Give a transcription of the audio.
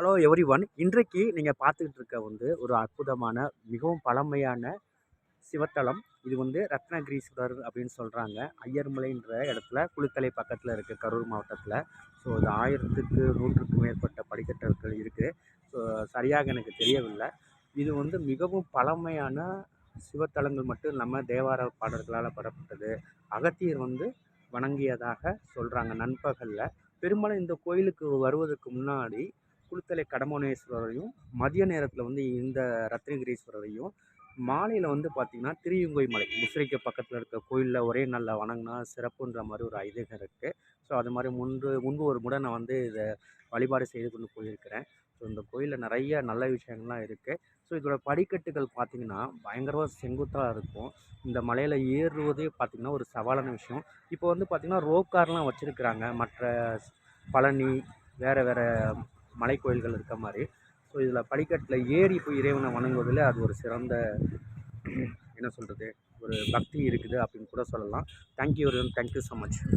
Hello everyone. இன்றைக்கு நீங்க பார்த்துக்கிட்டு இருக்க ஒரு அற்புதமான, மிகவும் பழமையான சிவத்தலம். இது ரத்னகிரீஸ்வரர் அப்படின்னு சொல்றாங்க. ஐயர்மலைன்ற இடத்துல குளித்தலை பக்கத்துல இருக்கு, கரூர் மாவட்டத்துல. ஸோ இது 1000க்கு 100க்கும் மேற்பட்ட படிக்கட்டுகள் இருக்கு. ஸோ சரியாக எனக்கு தெரியவில்லை. இது மிகவும் பழமையான சிவத்தலங்கள் மட்டும் இல்லாமல் தேவார பாடல்களால் பாடப்பட்டது. அகத்தியர் வணங்கியதாக சொல்றாங்க நண்பகல்ல. பெரும்பாலும் இந்த கோயிலுக்கு வருவதற்கு முன்னாடி குளித்தலை கடம்பவனேஸ்வரரையும், மதிய நேரத்தில் இந்த ரத்னகிரீஸ்வரரையும், மாலையில் பார்த்தீங்கன்னா திருயுங்கை மலை முசிறிக்கு பக்கத்தில் இருக்க கோயிலில் ஒரே நாளில் வணங்கினா சிறப்புன்ற மாதிரி ஒரு ஐதீகம் இருக்குது. ஸோ அது மாதிரி முன்பு ஒரு முறை நான் இதை வழிபாடு செய்து கொண்டு போயிருக்கிறேன். ஸோ இந்த கோயிலில் நிறைய நல்ல விஷயங்கள்லாம் இருக்குது. ஸோ இதோட படிக்கட்டுகள் பார்த்திங்கன்னா பயங்கரமாக செங்குத்தாக இருக்கும். இந்த மலையில் ஏறுவதே பார்த்திங்கன்னா ஒரு சவாலான விஷயம். இப்போ பார்த்திங்கன்னா ரோப்கார்லாம் வச்சுருக்கிறாங்க, மற்ற பழனி வேறு வேறு மலை கோயில்கள் இருக்க மாதிரி. ஸோ இதில் படிக்கட்டில் ஏறி போய் இறைவனை வணங்குவதில் அது ஒரு சிறந்த என்ன சொல்கிறது, ஒரு பக்தி இருக்குது அப்படின்னு கூட சொல்லலாம். Thank you so much.